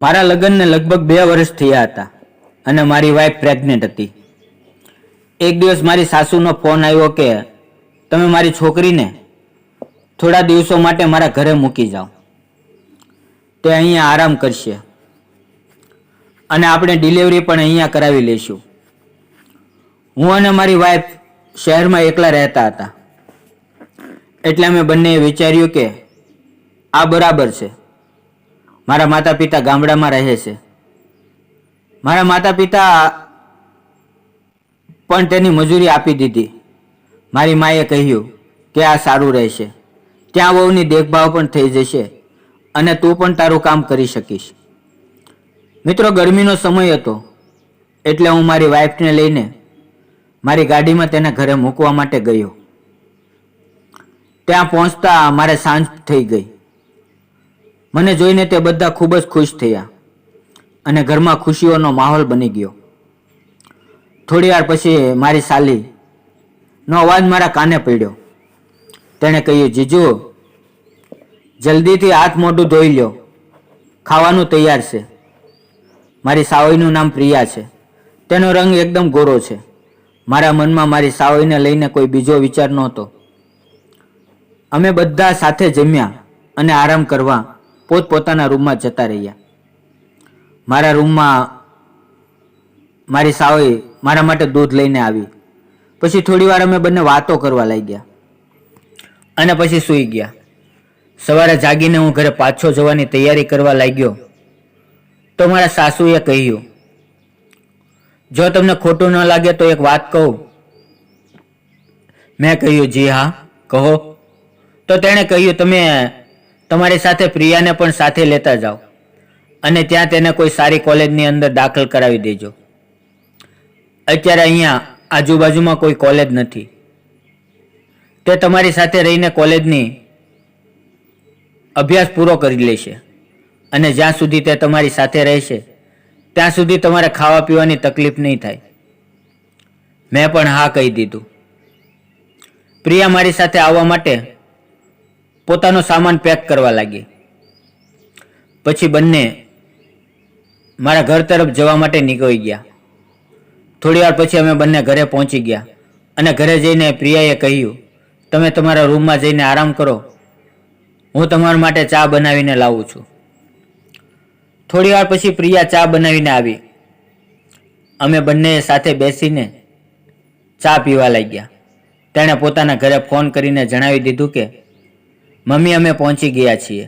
મારા લગ્નને લગભગ 2 વર્ષ થયા હતા અને મારી વાઈફ પ્રેગ્નેન્ટ હતી. એક દિવસ મારી સાસુનો ફોન આવ્યો કે તમે મારી છોકરીને થોડા દિવસો માટે મારા ઘરે મૂકી જાઓ, તે અહીંયા આરામ કરશે અને આપણે ડિલિવરી પણ અહીંયા કરાવી લઈશું. હું અને મારી વાઈફ શહેરમાં એકલા રહેતા હતા, એટલે અમે બંનેએ વિચાર્યું કે આ બરાબર છે. મારા માતા પિતા ગામડામાં રહે છે. મારા માતા પિતા પણ તેની મજૂરી આપી દીધી. મારી માએ કહ્યું કે આ સારું રહેશે, ત્યાં વહુની દેખભાળ પણ થઈ જશે અને તું પણ તારું કામ કરી શકીશ. મિત્રો, ગરમીનો સમય હતો એટલે હું મારી વાઈફને લઈને મારી ગાડીમાં તેના ઘરે મૂકવા માટે ગયો. ત્યાં પહોંચતા મારે સાંજ થઈ ગઈ. મને જોઈને તે બધા ખૂબ જ ખુશ થયા અને ઘરમાં ખુશીઓનો માહોલ બની ગયો. થોડી વાર પછી મારી સાલીનો અવાજ મારા કાને પડ્યો. તેણે કહ્યું, જીજુ, જલ્દીથી હાથ મોઢું ધોઈ લો, ખાવાનું તૈયાર છે. મારી સાવઈનું નામ પ્રિયા છે. તેનો રંગ એકદમ ગોરો છે. મારા મનમાં મારી સાવઈને લઈને કોઈ બીજો વિચાર નહોતો. અમે બધા સાથે જમ્યા અને આરામ કરવા પોતપોતાના રૂમમાં જતા રહ્યા. મારા રૂમમાં મારી સાવઈ મારા માટે દૂધ લઈને આવી. પછી થોડી વાર અમે બંને વાતો કરવા લાગ્યા અને પછી સૂઈ ગયા. સવારે જાગીને હું ઘરે પાછો જવાની તૈયારી કરવા લાગ્યો તો મારા સાસુએ કહ્યું, જો તમને ખોટું ન લાગે તો એક વાત કહું. મેં કહ્યું, જી હા, કહો. તો તેણે કહ્યું, તમે તમારી સાથે પ્રિયાને પણ સાથે લેતા જાઓ અને ત્યાં તેને કોઈ સારી કોલેજની અંદર દાખલ કરાવી દેજો. અત્યારે અહીંયા આજુબાજુમાં કોઈ કોલેજ નથી. તે તમારી સાથે રહીને કોલેજની અભ્યાસ પૂરો કરી લેશે અને જ્યાં સુધી તે તમારી સાથે રહેશે ત્યાં સુધી તમારે ખાવા પીવાની તકલીફ નહીં થાય. મેં પણ હા કહી દીધું. પ્રિયા મારી સાથે આવવા માટે પોતાનો સામાન પેક કરવા લાગી. પછી બંને મારા ઘર તરફ જવા માટે નીકળી ગયા. થોડી વાર પછી અમે બંને ઘરે પહોંચી ગયા અને ઘરે જઈને પ્રિયાએ કહ્યું, તમે તમારા રૂમમાં જઈને આરામ કરો, હું તમારા માટે ચા બનાવીને લાવું છું. થોડી વાર પછી પ્રિયા ચા બનાવીને આવી. અમે બંને સાથે બેસીને ચા પીવા લાગ્યા. તેણે પોતાના ઘરે ફોન કરીને જણાવી દીધું કે મમ્મી, અમે પહોંચી ગયા છીએ.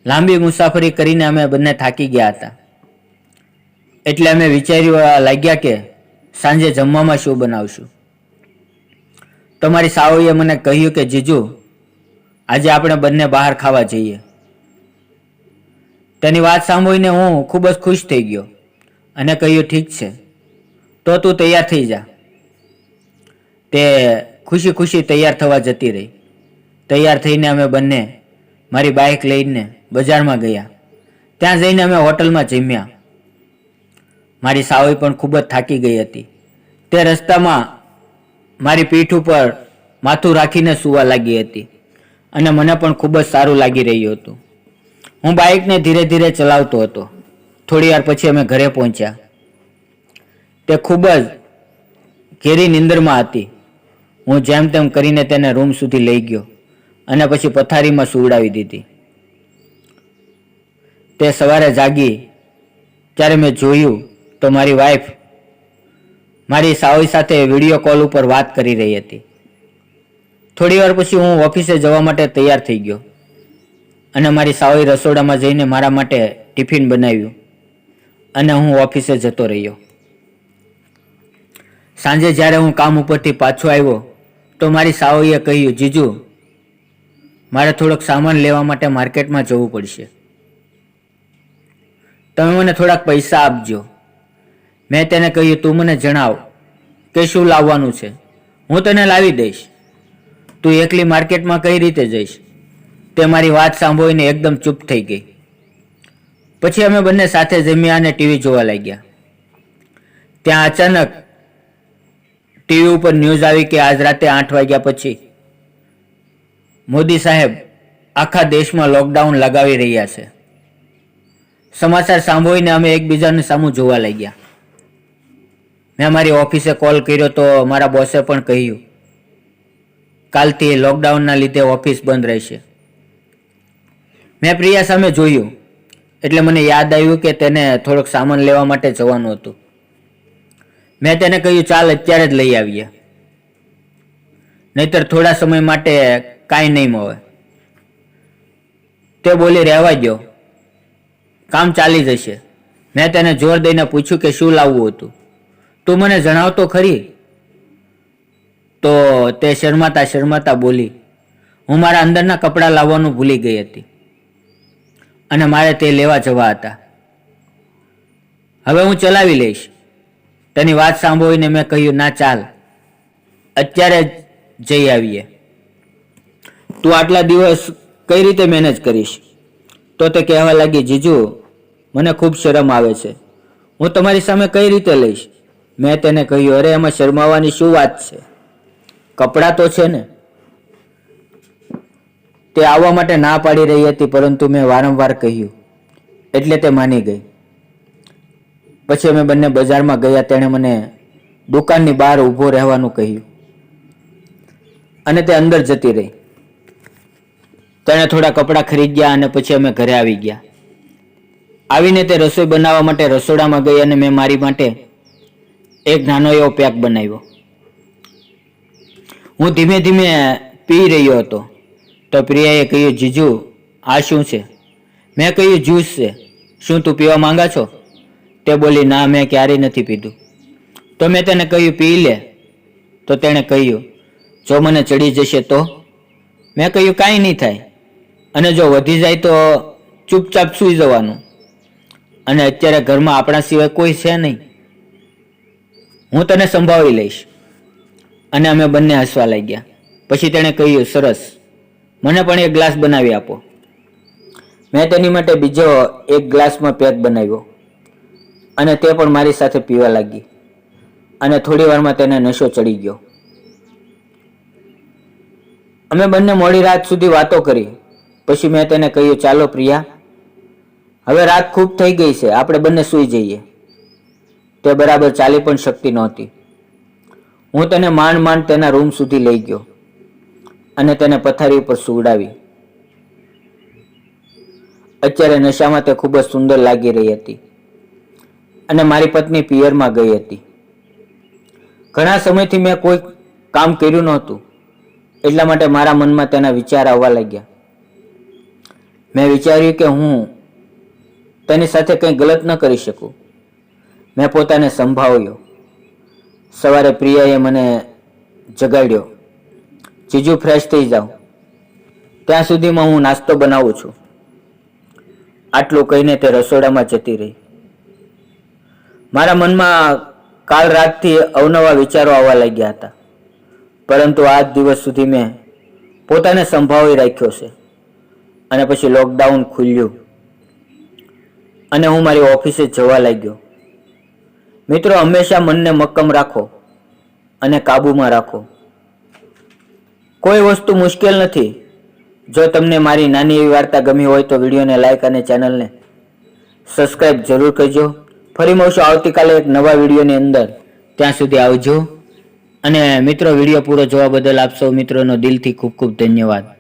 લાંબી મુસાફરી કરીને અમે બંને થાકી ગયા હતા, એટલે અમે વિચારવા લાગ્યા કે સાંજે જમવામાં શું બનાવશું. તો મારી સાવઈએ મને કહ્યું કે જીજુ, આજે આપણે બંને બહાર ખાવા જઈએ. તેની વાત સાંભળીને હું ખૂબ જ ખુશ થઈ ગયો અને કહ્યું, ઠીક છે, તો તું તૈયાર થઈ જા. તે ખુશી ખુશી તૈયાર થવા જતી રહી. તૈયાર થઈને અમે બંને મારી બાઇક લઈને બજારમાં ગયા. ત્યાં જઈને અમે હોટલમાં જમ્યા. મારી સાવઈ પણ ખૂબ જ થાકી ગઈ હતી. તે રસ્તામાં મારી પીઠ ઉપર માથું રાખીને સૂવા લાગી હતી અને મને પણ ખૂબ જ સારું લાગી રહ્યું હતું. હું બાઇકને ધીરે ધીરે ચલાવતો હતો. થોડી વાર પછી અમે ઘરે પહોંચ્યા. તે ખૂબ જ ઘેરી નિંદરમાં હતી. હું જેમ તેમ કરીને તેને રૂમ સુધી લઈ ગયો અને પછી પથારીમાં સુવડાવી દીધી. તે સવારે જાગી ત્યારે મેં જોયું તો મારી વાઈફ મારી સાવઈ સાથે વિડીયો કોલ ઉપર વાત કરી રહી હતી. થોડી વાર પછી હું ઓફિસે જવા માટે તૈયાર થઈ ગયો અને મારી સાવઈ રસોડામાં જઈને મારા માટે ટિફિન બનાવ્યું અને હું ઓફિસે જતો રહ્યો. સાંજે જ્યારે હું કામ ઉપરથી પાછો આવ્યો તો મારી સાવઈએ કહ્યું, જીજુ, મારે થોડોક સામાન લેવા માટે માર્કેટમાં જવું પડશે. તમે મને થોડાક પૈસા આપજો. મેં તેને કહ્યું, તું મને જણાવ કે શું લાવવાનું છે, હું તને લાવી દઈશ. તું એકલી માર્કેટમાં કઈ રીતે જઈશ? તે મારી વાત સાંભળીને એકદમ ચૂપ થઈ ગઈ. પછી અમે બંને સાથે જમ્યા અને ટીવી જોવા લાગ્યા. ત્યાં અચાનક ટીવી ઉપર ન્યૂઝ આવી કે આજ રાતે 8 વાગ્યા પછી મોદી સાહેબ આખા દેશમાં લોકડાઉન લગાવી રહ્યા છે. સમાચાર સાંભળીને અમે એકબીજાને સામું જોવા લાગ્યા. મેં મારી ઓફિસે કોલ કર્યો તો મારા બોસે પણ કહ્યું કાલથી લોકડાઉનના લીધે ઓફિસ બંધ રહેશે. મેં પ્રિયા સામે જોયું એટલે મને યાદ આવ્યું કે તેને થોડોક સામાન લેવા માટે જવાનું હતું. મેં તેને કહ્યું ચાલ અત્યારે જ લઈ આવીએ, નહીતર થોડા સમય માટે કાંઈ નહીં મળે. તે બોલી રહેવા દો, કામ ચાલી જશે. મેં તેને જોર દઈને પૂછ્યું કે શું લાવવું હતું, તું મને જણાવતો ખરી. તો તે શરમાતા શરમાતા બોલી હું મારા અંદરના કપડાં લાવવાનું ભૂલી ગઈ હતી અને મારે તે લેવા જવા હતા. હવે હું ચલાવી લઈશ. તેની વાત સાંભળીને મેં કહ્યું ના ચાલ અત્યારે જ જઈ આવીએ. તું આટલા દિવસ કઈ રીતે મેનેજ કરીશ? તો તે કહેવા લાગી જીજુ મને ખૂબ શરમ આવે છે, હું તમારી સામે કઈ રીતે લઈશ. મેં તેને કહ્યું અરે એમાં શરમાવાની શું વાત છે, કપડાં તો છે ને. તે આવવા માટે ના પાડી રહી હતી પરંતુ મેં વારંવાર કહ્યું એટલે તે માની ગઈ. પછી અમે બંને બજારમાં ગયા. તેણે મને દુકાનની બહાર ઊભો રહેવાનું કહ્યું અને તે અંદર જતી રહી. તેણે થોડા કપડાં ખરીદ્યા અને પછી અમે ઘરે આવી ગયા. આવીને તે રસોઈ બનાવવા માટે રસોડામાં ગઈ અને મેં મારી માટે એક નાનો એવો પેક બનાવ્યો. હું ધીમે ધીમે પી રહ્યો હતો તો પ્રિયાએ કહ્યું જીજુ આ શું છે? મેં કહ્યું જ્યુસ છે. શું તું પીવા માંગા છો? તે બોલી ના મેં ક્યારેય નથી પીધું. તો મેં તેને કહ્યું પી લે. તો તેણે કહ્યું જો મને ચડી જશે તો? મેં કહ્યું કાંઈ નહીં થાય અને જો વધી જાય તો ચૂપચાપ સૂઈ જવાનું અને અત્યારે ઘરમાં આપણા સિવાય કોઈ છે નહીં, હું તને સંભાળી લઈશ. અને અમે બંને હસવા લાગ્યા. પછી તેણે કહ્યું સરસ, મને પણ એક ગ્લાસ બનાવી આપો. મેં તેની માટે બીજો એક ગ્લાસમાં પેક બનાવ્યો અને તે પણ મારી સાથે પીવા લાગી અને થોડી વારમાં તેને નશો ચડી ગયો. અમે બંને મોડી રાત સુધી વાતો કરી. પછી મેં તેને કહ્યું ચાલો પ્રિયા હવે રાત ખૂબ થઈ ગઈ છે, આપણે બંને સૂઈ જઈએ. તે બરાબર ચાલી પણ શકતી નહોતી. હું તેને માંડ માંડ તેના રૂમ સુધી લઈ ગયો અને તેને પથારી ઉપર સુવડાવી. અત્યારે નશામાં તે ખૂબ જ સુંદર લાગી રહી હતી અને મારી પત્ની પિયરમાં ગઈ હતી. ઘણા સમયથી મેં કોઈ કામ કર્યું નહોતું એટલા માટે મારા મનમાં તેના વિચાર આવવા લાગ્યા. મેં વિચાર્યું કે હું તેની સાથે કંઈ ગલત ન કરી શકું. મેં પોતાને સંભાળ્યો. સવારે પ્રિયાએ મને જગાડ્યો. જીજુ ફ્રેશ થઈ જાઓ, ત્યાં સુધીમાં હું નાસ્તો બનાવું છું. આટલું કહીને તે રસોડામાં જતી રહી. મારા મનમાં કાલ રાતથી અવનવા વિચારો આવવા લાગ્યા હતા પરંતુ આજ દિવસ સુધી મેં પોતાને સંભાળી રાખ્યો છે. અને પછી લોકડાઉન ખુલ્યું અને હું મારી ઓફિસે જવા લાગ્યો. મિત્રો હંમેશા મનને મક્કમ રાખો અને કાબૂમાં રાખો. કોઈ વસ્તુ મુશ્કેલ નથી. જો તમને મારી નાની એવી વાર્તા ગમી હોય તો વિડીયોને લાઈક અને ચેનલને સબસ્ક્રાઈબ જરૂર કરજો. ફરી મળશું આવતીકાલે એક નવા વિડીયોની અંદર. ત્યાં સુધી આવજો. અને મિત્રો વિડીયો પૂરો જોવા બદલ આપ સૌ મિત્રોનો દિલથી ખૂબ ખૂબ ધન્યવાદ.